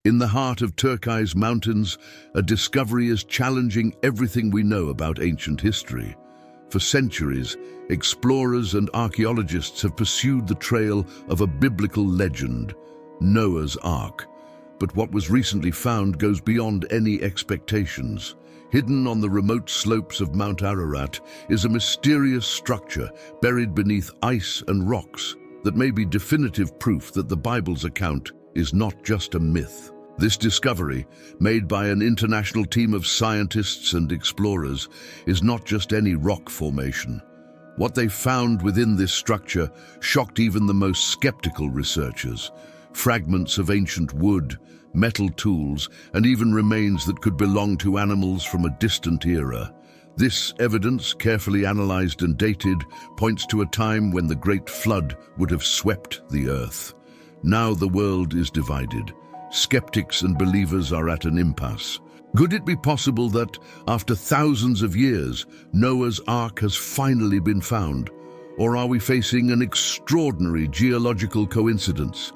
In the heart of Turkey's mountains, a discovery is challenging everything we know about ancient history. For centuries, explorers and archaeologists have pursued the trail of a biblical legend, Noah's Ark. But what was recently found goes beyond any expectations. Hidden on the remote slopes of Mount Ararat is a mysterious structure buried beneath ice and rocks that may be definitive proof that the Bible's account is not just a myth. This discovery, made by an international team of scientists and explorers, is not just any rock formation. What they found within this structure shocked even the most skeptical researchers. Fragments of ancient wood, metal tools, and even remains that could belong to animals from a distant era. This evidence, carefully analyzed and dated, points to a time when the Great Flood would have swept the earth. Now the world is divided. Skeptics and believers are at an impasse. Could it be possible that, after thousands of years, Noah's Ark has finally been found? Or are we facing an extraordinary geological coincidence?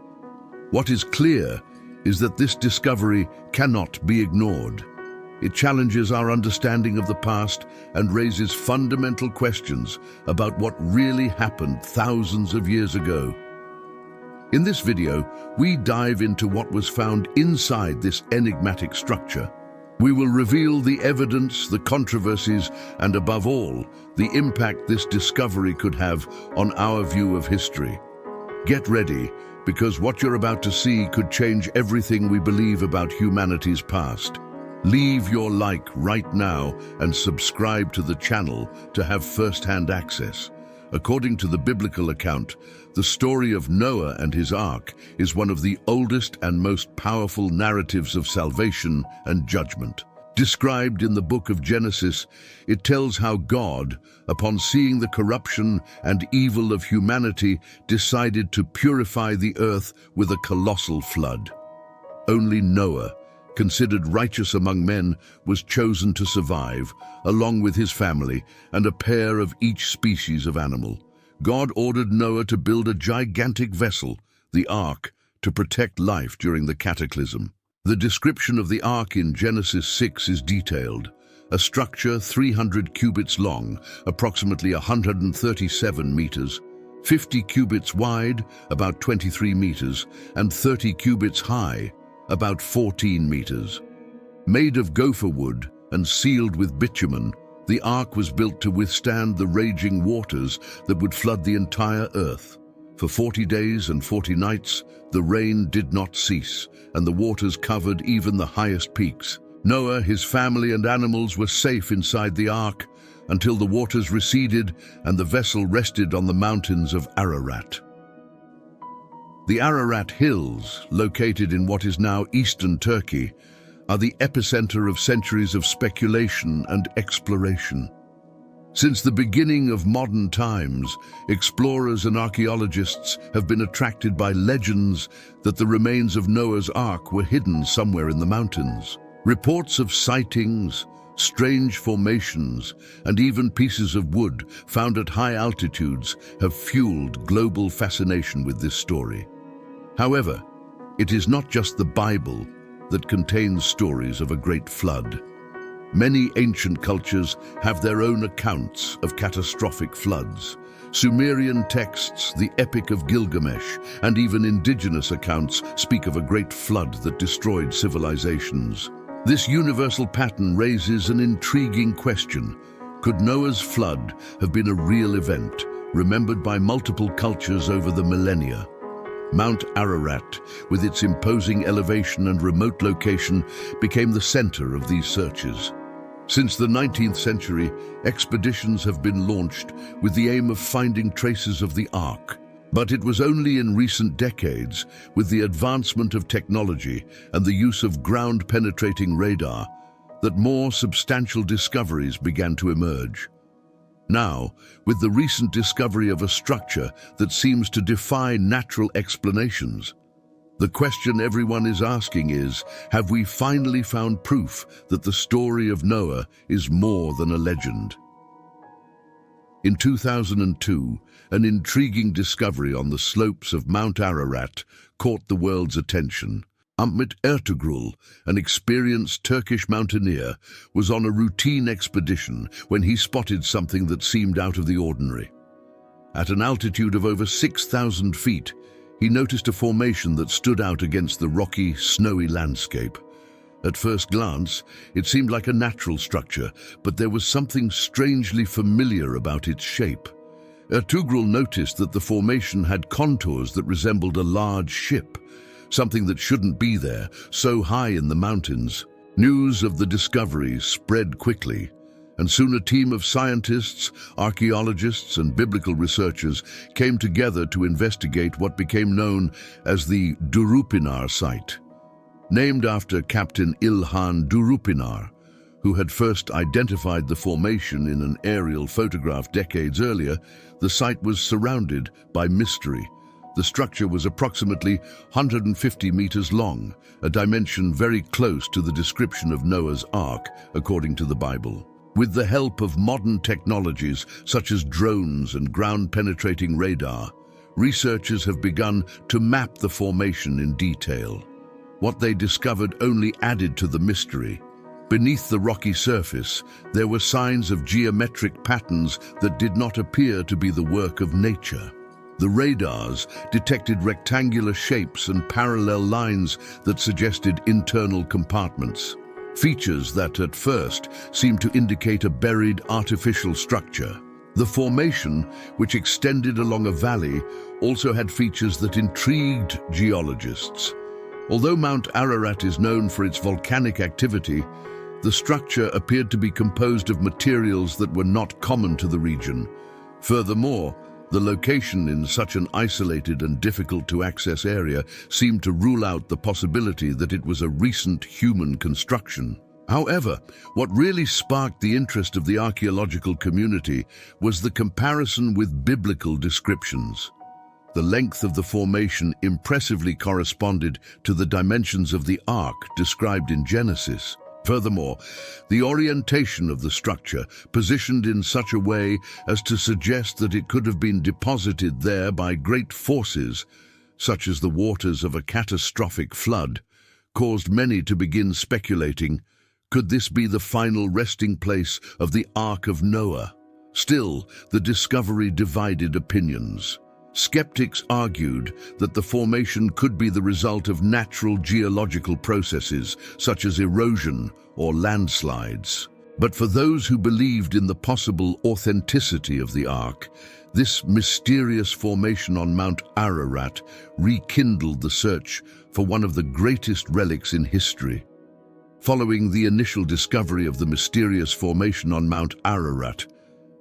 What is clear is that this discovery cannot be ignored. It challenges our understanding of the past and raises fundamental questions about what really happened thousands of years ago. In this video, we dive into what was found inside this enigmatic structure. We will reveal the evidence, the controversies, and above all, the impact this discovery could have on our view of history. Get ready, because what you're about to see could change everything we believe about humanity's past. Leave your like right now and subscribe to the channel to have first-hand access. According to the biblical account, the story of Noah and his ark is one of the oldest and most powerful narratives of salvation and judgment. Described in the book of Genesis, it tells how God, upon seeing the corruption and evil of humanity, decided to purify the earth with a colossal flood. Only Noah, considered righteous among men, was chosen to survive, along with his family and a pair of each species of animal. God ordered Noah to build a gigantic vessel, the ark, to protect life during the cataclysm. The description of the ark in Genesis 6 is detailed. A structure 300 cubits long, approximately 137 meters, 50 cubits wide, about 23 meters, and 30 cubits high, about 14 meters. Made of gopher wood and sealed with bitumen, the ark was built to withstand the raging waters that would flood the entire earth. For 40 days and 40 nights, the rain did not cease, and the waters covered even the highest peaks. Noah, his family, and animals were safe inside the ark until the waters receded and the vessel rested on the mountains of Ararat. The Ararat Hills, located in what is now eastern Turkey, are the epicenter of centuries of speculation and exploration. Since the beginning of modern times, explorers and archaeologists have been attracted by legends that the remains of Noah's Ark were hidden somewhere in the mountains. Reports of sightings, strange formations, and even pieces of wood found at high altitudes have fueled global fascination with this story. However, it is not just the Bible that contains stories of a great flood. Many ancient cultures have their own accounts of catastrophic floods. Sumerian texts, the Epic of Gilgamesh, and even indigenous accounts speak of a great flood that destroyed civilizations. This universal pattern raises an intriguing question. Could Noah's flood have been a real event, remembered by multiple cultures over the millennia? Mount Ararat, with its imposing elevation and remote location, became the center of these searches. Since the 19th century, expeditions have been launched with the aim of finding traces of the Ark. But it was only in recent decades, with the advancement of technology and the use of ground-penetrating radar, that more substantial discoveries began to emerge. Now, with the recent discovery of a structure that seems to defy natural explanations, the question everyone is asking is, have we finally found proof that the story of Noah is more than a legend? In 2002, an intriguing discovery on the slopes of Mount Ararat caught the world's attention. Ahmet Ertugrul, an experienced Turkish mountaineer, was on a routine expedition when he spotted something that seemed out of the ordinary. At an altitude of over 6,000 feet, he noticed a formation that stood out against the rocky, snowy landscape. At first glance, it seemed like a natural structure, but there was something strangely familiar about its shape. Ertugrul noticed that the formation had contours that resembled a large ship, something that shouldn't be there, so high in the mountains. News of the discovery spread quickly, and soon a team of scientists, archaeologists, and biblical researchers came together to investigate what became known as the Durupinar site. Named after Captain İlhan Durupinar, who had first identified the formation in an aerial photograph decades earlier, the site was surrounded by mystery. The structure was approximately 150 meters long, a dimension very close to the description of Noah's Ark, according to the Bible. With the help of modern technologies such as drones and ground-penetrating radar, researchers have begun to map the formation in detail. What they discovered only added to the mystery. Beneath the rocky surface, there were signs of geometric patterns that did not appear to be the work of nature. The radars detected rectangular shapes and parallel lines that suggested internal compartments, features that at first seemed to indicate a buried artificial structure. The formation, which extended along a valley, also had features that intrigued geologists. Although Mount Ararat is known for its volcanic activity, the structure appeared to be composed of materials that were not common to the region. Furthermore, the location in such an isolated and difficult-to-access area seemed to rule out the possibility that it was a recent human construction. However, what really sparked the interest of the archaeological community was the comparison with biblical descriptions. The length of the formation impressively corresponded to the dimensions of the ark described in Genesis. Furthermore, the orientation of the structure, positioned in such a way as to suggest that it could have been deposited there by great forces, such as the waters of a catastrophic flood, caused many to begin speculating, could this be the final resting place of the Ark of Noah? Still, the discovery divided opinions. Skeptics argued that the formation could be the result of natural geological processes, such as erosion or landslides. But for those who believed in the possible authenticity of the Ark, this mysterious formation on Mount Ararat rekindled the search for one of the greatest relics in history. Following the initial discovery of the mysterious formation on Mount Ararat,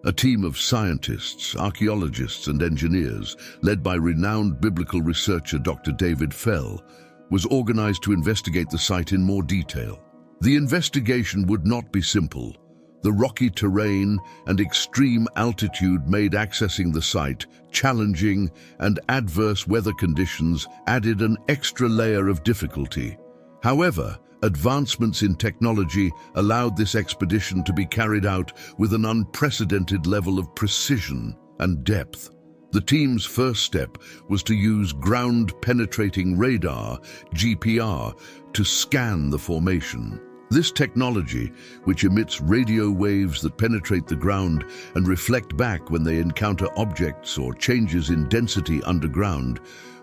a team of scientists, archaeologists, and engineers, led by renowned biblical researcher Dr. David Fell, was organized to investigate the site in more detail. The investigation would not be simple. The rocky terrain and extreme altitude made accessing the site challenging, and adverse weather conditions added an extra layer of difficulty. However, advancements in technology allowed this expedition to be carried out with an unprecedented level of precision and depth. The team's first step was to use ground-penetrating radar, GPR, to scan the formation. This technology, which emits radio waves that penetrate the ground and reflect back when they encounter objects or changes in density underground,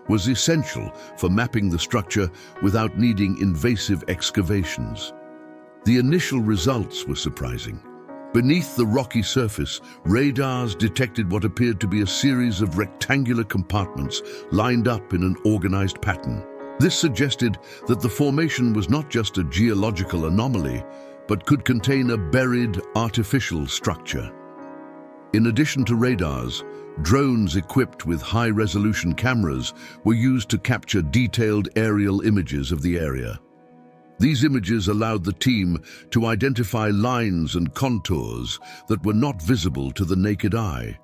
was essential for mapping the structure without needing invasive excavations. The initial results were surprising. Beneath the rocky surface, radars detected what appeared to be a series of rectangular compartments lined up in an organized pattern. This suggested that the formation was not just a geological anomaly, but could contain a buried artificial structure. In addition to radars, drones equipped with high-resolution cameras were used to capture detailed aerial images of the area. These images allowed the team to identify lines and contours that were not visible to the naked eye,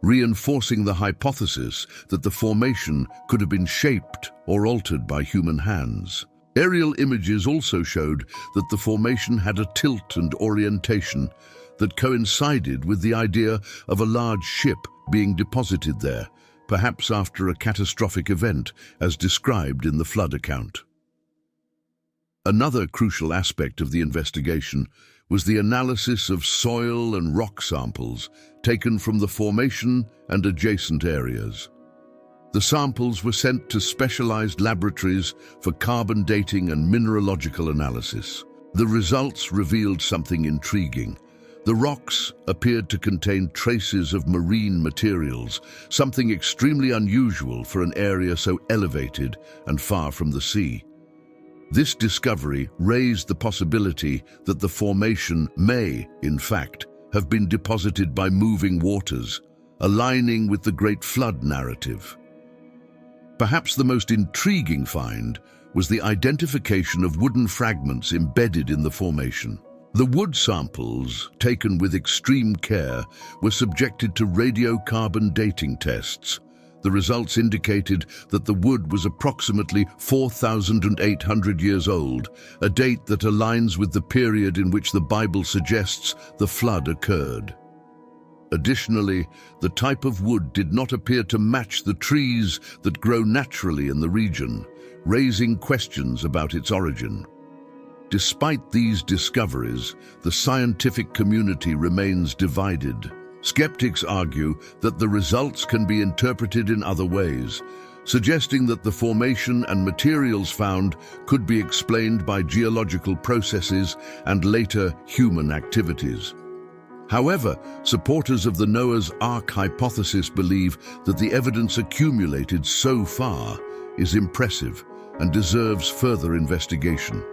reinforcing the hypothesis that the formation could have been shaped or altered by human hands. Aerial images also showed that the formation had a tilt and orientation that coincided with the idea of a large ship being deposited there, perhaps after a catastrophic event, as described in the flood account. Another crucial aspect of the investigation was the analysis of soil and rock samples taken from the formation and adjacent areas. The samples were sent to specialized laboratories for carbon dating and mineralogical analysis. The results revealed something intriguing. The rocks appeared to contain traces of marine materials, something extremely unusual for an area so elevated and far from the sea. This discovery raised the possibility that the formation may, in fact, have been deposited by moving waters, aligning with the Great Flood narrative. Perhaps the most intriguing find was the identification of wooden fragments embedded in the formation. The wood samples, taken with extreme care, were subjected to radiocarbon dating tests. The results indicated that the wood was approximately 4,800 years old, a date that aligns with the period in which the Bible suggests the flood occurred. Additionally, the type of wood did not appear to match the trees that grow naturally in the region, raising questions about its origin. Despite these discoveries, the scientific community remains divided. Skeptics argue that the results can be interpreted in other ways, suggesting that the formation and materials found could be explained by geological processes and later human activities. However, supporters of the Noah's Ark hypothesis believe that the evidence accumulated so far is impressive and deserves further investigation.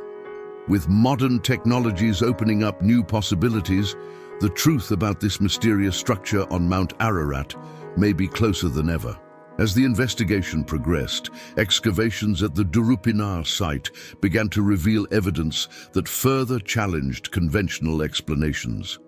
With modern technologies opening up new possibilities, the truth about this mysterious structure on Mount Ararat may be closer than ever. As the investigation progressed, excavations at the Durupinar site began to reveal evidence that further challenged conventional explanations.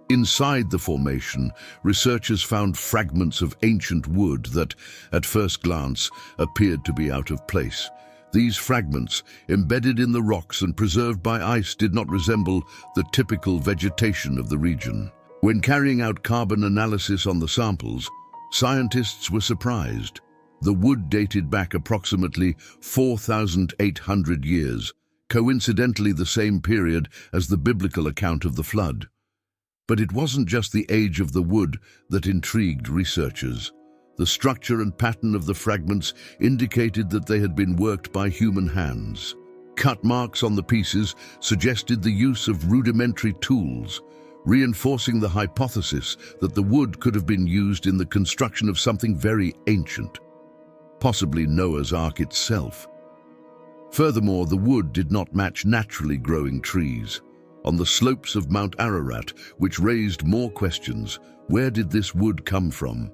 Inside the formation, researchers found fragments of ancient wood that, at first glance, appeared to be out of place. These fragments, embedded in the rocks and preserved by ice, did not resemble the typical vegetation of the region. When carrying out carbon analysis on the samples, scientists were surprised. The wood dated back approximately 4,800 years, coincidentally the same period as the biblical account of the flood. But it wasn't just the age of the wood that intrigued researchers. The structure and pattern of the fragments indicated that they had been worked by human hands. Cut marks on the pieces suggested the use of rudimentary tools, reinforcing the hypothesis that the wood could have been used in the construction of something very ancient, possibly Noah's Ark itself. Furthermore, the wood did not match naturally growing trees. On the slopes of Mount Ararat, which raised more questions, where did this wood come from?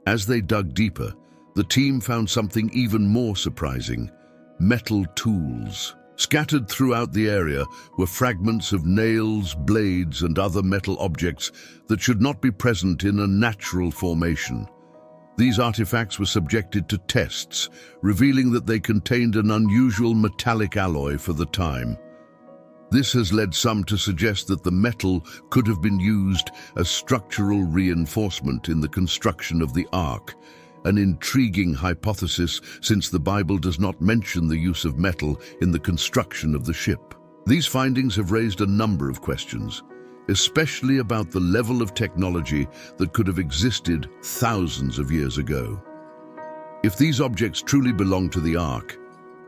As they dug deeper, the team found something even more surprising: metal tools. Scattered throughout the area were fragments of nails, blades, and other metal objects that should not be present in a natural formation. These artifacts were subjected to tests, revealing that they contained an unusual metallic alloy for the time. This has led some to suggest that the metal could have been used as structural reinforcement in the construction of the Ark, an intriguing hypothesis since the Bible does not mention the use of metal in the construction of the ship. These findings have raised a number of questions, especially about the level of technology that could have existed thousands of years ago. If these objects truly belong to the Ark,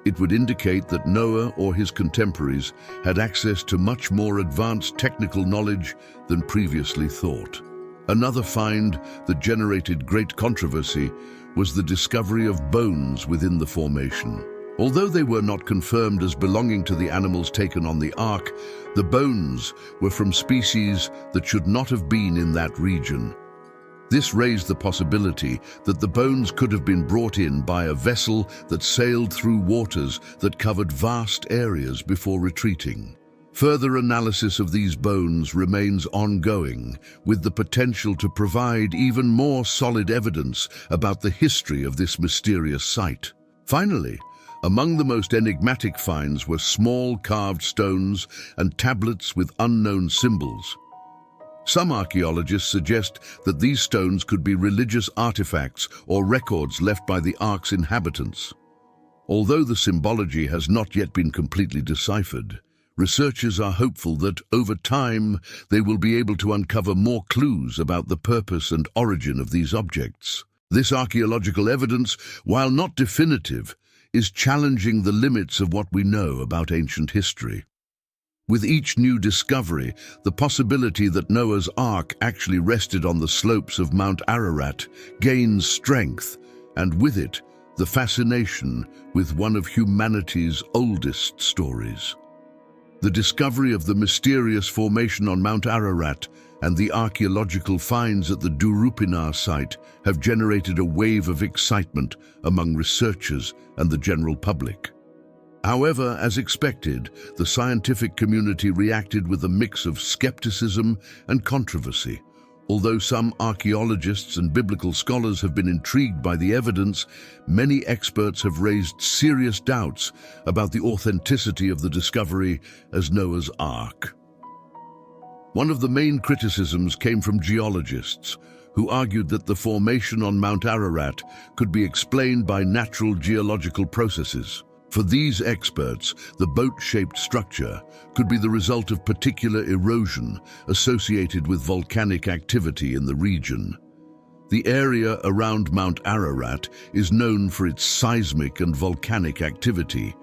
it would indicate that Noah or his contemporaries had access to much more advanced technical knowledge than previously thought. Another find that generated great controversy was the discovery of bones within the formation. Although they were not confirmed as belonging to the animals taken on the Ark, the bones were from species that should not have been in that region. This raised the possibility that the bones could have been brought in by a vessel that sailed through waters that covered vast areas before retreating. Further analysis of these bones remains ongoing, with the potential to provide even more solid evidence about the history of this mysterious site. Finally, among the most enigmatic finds were small carved stones and tablets with unknown symbols. Some archaeologists suggest that these stones could be religious artifacts or records left by the Ark's inhabitants. Although the symbology has not yet been completely deciphered, researchers are hopeful that, over time, they will be able to uncover more clues about the purpose and origin of these objects. This archaeological evidence, while not definitive, is challenging the limits of what we know about ancient history. With each new discovery, the possibility that Noah's Ark actually rested on the slopes of Mount Ararat gains strength, and with it, the fascination with one of humanity's oldest stories. The discovery of the mysterious formation on Mount Ararat and the archaeological finds at the Durupinar site have generated a wave of excitement among researchers and the general public. However, as expected, the scientific community reacted with a mix of skepticism and controversy. Although some archaeologists and biblical scholars have been intrigued by the evidence, many experts have raised serious doubts about the authenticity of the discovery as Noah's Ark. One of the main criticisms came from geologists, who argued that the formation on Mount Ararat could be explained by natural geological processes. For these experts, the boat-shaped structure could be the result of particular erosion associated with volcanic activity in the region. The area around Mount Ararat is known for its seismic and volcanic activity,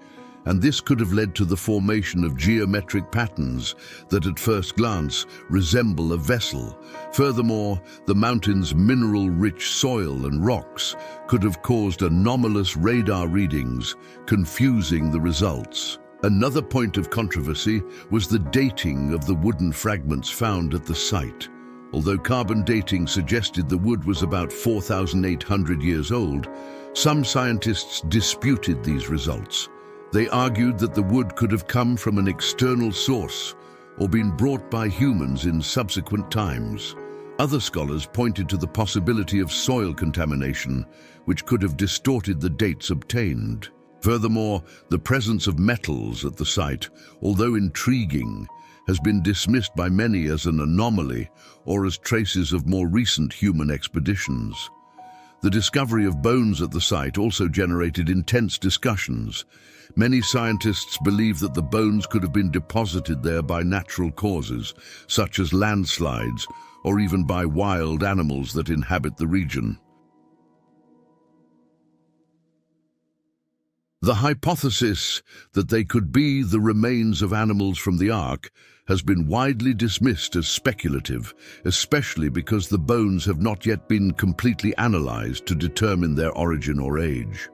and this could have led to the formation of geometric patterns that at first glance resemble a vessel. Furthermore, the mountain's mineral-rich soil and rocks could have caused anomalous radar readings, confusing the results. Another point of controversy was the dating of the wooden fragments found at the site. Although carbon dating suggested the wood was about 4,800 years old, some scientists disputed these results. They argued that the wood could have come from an external source or been brought by humans in subsequent times. Other scholars pointed to the possibility of soil contamination, which could have distorted the dates obtained. Furthermore, the presence of metals at the site, although intriguing, has been dismissed by many as an anomaly or as traces of more recent human expeditions. The discovery of bones at the site also generated intense discussions. Many scientists believe that the bones could have been deposited there by natural causes, such as landslides, or even by wild animals that inhabit the region. The hypothesis that they could be the remains of animals from the Ark has been widely dismissed as speculative, especially because the bones have not yet been completely analyzed to determine their origin or age.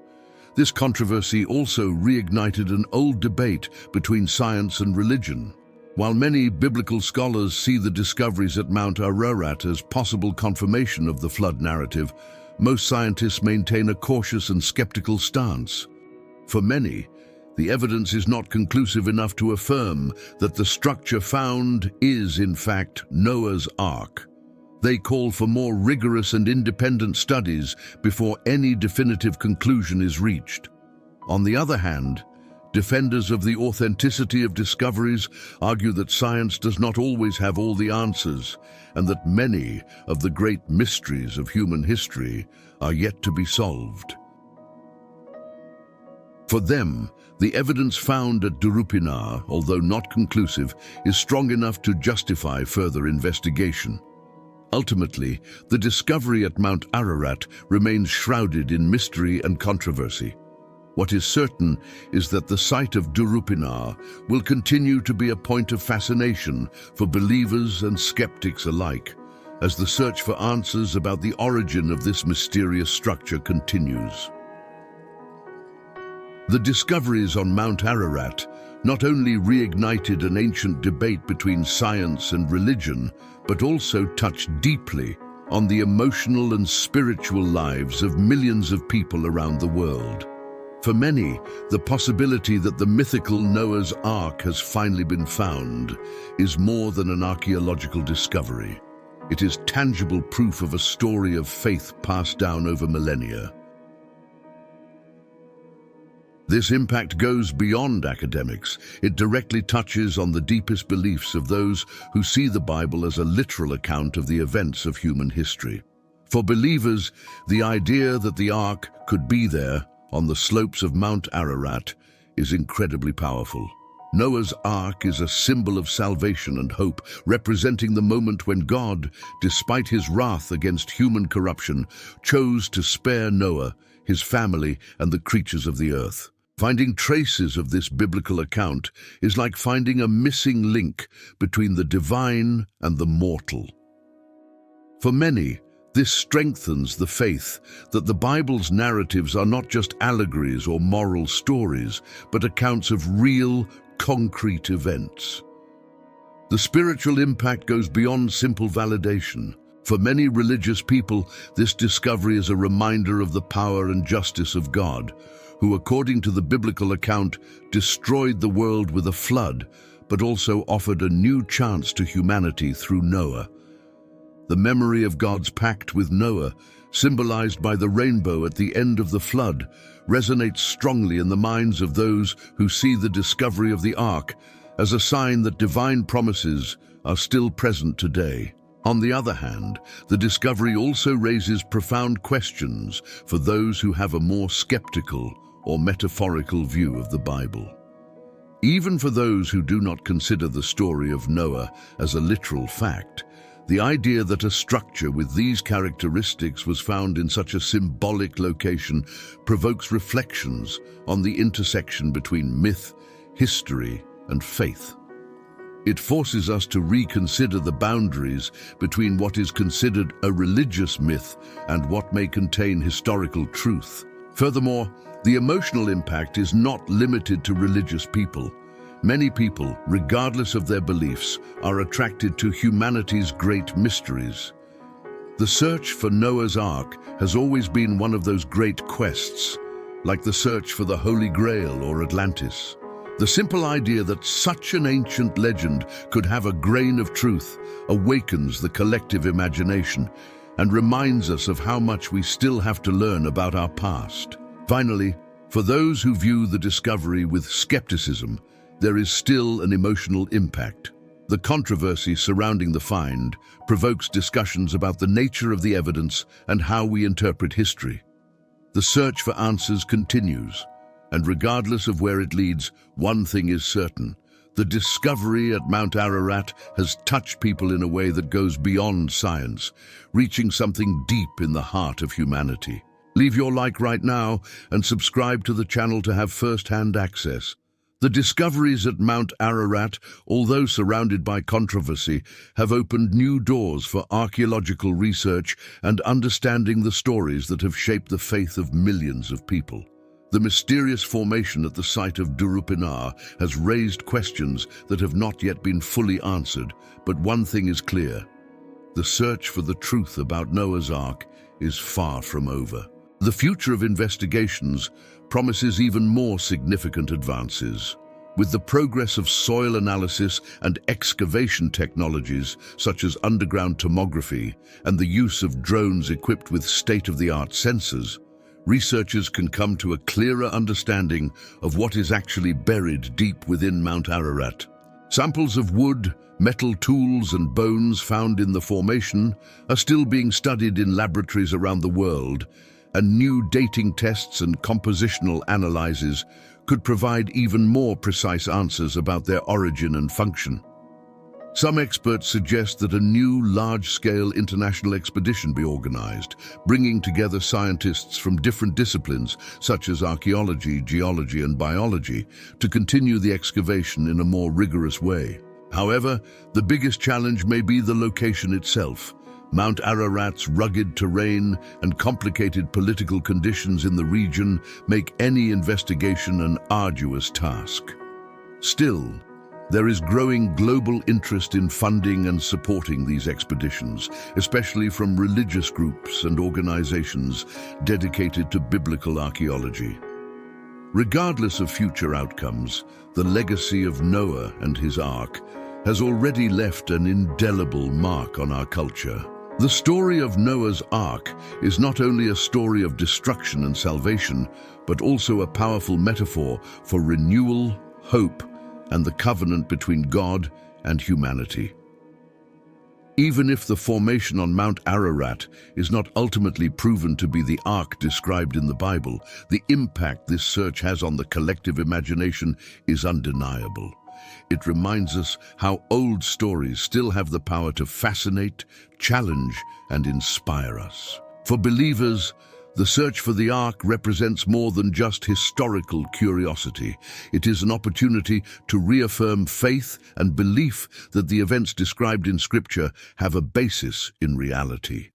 This controversy also reignited an old debate between science and religion. While many biblical scholars see the discoveries at Mount Ararat as possible confirmation of the flood narrative, most scientists maintain a cautious and skeptical stance. For many, the evidence is not conclusive enough to affirm that the structure found is, in fact, Noah's Ark. They call for more rigorous and independent studies before any definitive conclusion is reached. On the other hand, defenders of the authenticity of discoveries argue that science does not always have all the answers, and that many of the great mysteries of human history are yet to be solved. For them, the evidence found at Durupinar, although not conclusive, is strong enough to justify further investigation. Ultimately, the discovery at Mount Ararat remains shrouded in mystery and controversy. What is certain is that the site of Durupinar will continue to be a point of fascination for believers and skeptics alike, as the search for answers about the origin of this mysterious structure continues. The discoveries on Mount Ararat not only reignited an ancient debate between science and religion, but also touched deeply on the emotional and spiritual lives of millions of people around the world. For many, the possibility that the mythical Noah's Ark has finally been found is more than an archaeological discovery. It is tangible proof of a story of faith passed down over millennia. This impact goes beyond academics. It directly touches on the deepest beliefs of those who see the Bible as a literal account of the events of human history. For believers, the idea that the Ark could be there, on the slopes of Mount Ararat is incredibly powerful. Noah's Ark is a symbol of salvation and hope, representing the moment when God, despite his wrath against human corruption, chose to spare Noah, his family, and the creatures of the earth. Finding traces of this biblical account is like finding a missing link between the divine and the mortal. For many, this strengthens the faith that the Bible's narratives are not just allegories or moral stories, but accounts of real, concrete events. The spiritual impact goes beyond simple validation. For many religious people, this discovery is a reminder of the power and justice of God, who, according to the biblical account, destroyed the world with a flood, but also offered a new chance to humanity through Noah. The memory of God's pact with Noah, symbolized by the rainbow at the end of the flood, resonates strongly in the minds of those who see the discovery of the ark as a sign that divine promises are still present today. On the other hand, the discovery also raises profound questions for those who have a more skeptical or metaphorical view of the Bible. Even for those who do not consider the story of Noah as a literal fact, the idea that a structure with these characteristics was found in such a symbolic location provokes reflections on the intersection between myth, history, and faith. It forces us to reconsider the boundaries between what is considered a religious myth and what may contain historical truth. Furthermore, the emotional impact is not limited to religious people. Many people, regardless of their beliefs, are attracted to humanity's great mysteries. The search for Noah's Ark has always been one of those great quests, like the search for the Holy Grail or Atlantis. The simple idea that such an ancient legend could have a grain of truth awakens the collective imagination and reminds us of how much we still have to learn about our past. Finally, for those who view the discovery with skepticism, there is still an emotional impact. The controversy surrounding the find provokes discussions about the nature of the evidence and how we interpret history. The search for answers continues, and regardless of where it leads, one thing is certain: the discovery at Mount Ararat has touched people in a way that goes beyond science, reaching something deep in the heart of humanity. Leave your like right now and subscribe to the channel to have first-hand access. The discoveries at Mount Ararat, although surrounded by controversy, have opened new doors for archaeological research and understanding the stories that have shaped the faith of millions of people. The mysterious formation at the site of Durupinar has raised questions that have not yet been fully answered, but one thing is clear: the search for the truth about Noah's Ark is far from over. The future of investigations promises even more significant advances. With the progress of soil analysis and excavation technologies such as underground tomography and the use of drones equipped with state-of-the-art sensors, researchers can come to a clearer understanding of what is actually buried deep within Mount Ararat. Samples of wood, metal tools, and bones found in the formation are still being studied in laboratories around the world, and new dating tests and compositional analyses could provide even more precise answers about their origin and function. Some experts suggest that a new large-scale international expedition be organized, bringing together scientists from different disciplines such as archaeology, geology, and biology to continue the excavation in a more rigorous way. However, the biggest challenge may be the location itself. Mount Ararat's rugged terrain and complicated political conditions in the region make any investigation an arduous task. Still, there is growing global interest in funding and supporting these expeditions, especially from religious groups and organizations dedicated to biblical archaeology. Regardless of future outcomes, the legacy of Noah and his ark has already left an indelible mark on our culture. The story of Noah's Ark is not only a story of destruction and salvation, but also a powerful metaphor for renewal, hope, and the covenant between God and humanity. Even if the formation on Mount Ararat is not ultimately proven to be the ark described in the Bible, the impact this search has on the collective imagination is undeniable. It reminds us how old stories still have the power to fascinate, challenge, and inspire us. For believers, the search for the ark represents more than just historical curiosity. It is an opportunity to reaffirm faith and belief that the events described in Scripture have a basis in reality.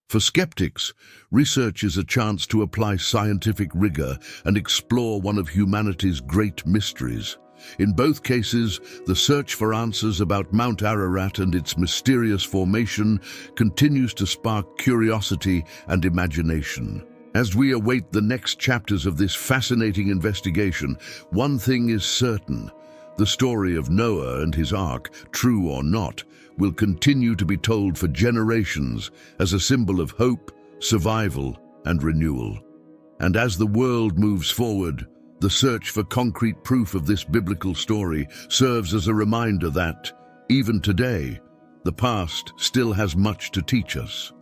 For skeptics, research is a chance to apply scientific rigor and explore one of humanity's great mysteries. In both cases, the search for answers about Mount Ararat and its mysterious formation continues to spark curiosity and imagination. As we await the next chapters of this fascinating investigation, one thing is certain: the story of Noah and his ark, true or not, will continue to be told for generations as a symbol of hope, survival, and renewal. And as the world moves forward, the search for concrete proof of this biblical story serves as a reminder that, even today, the past still has much to teach us.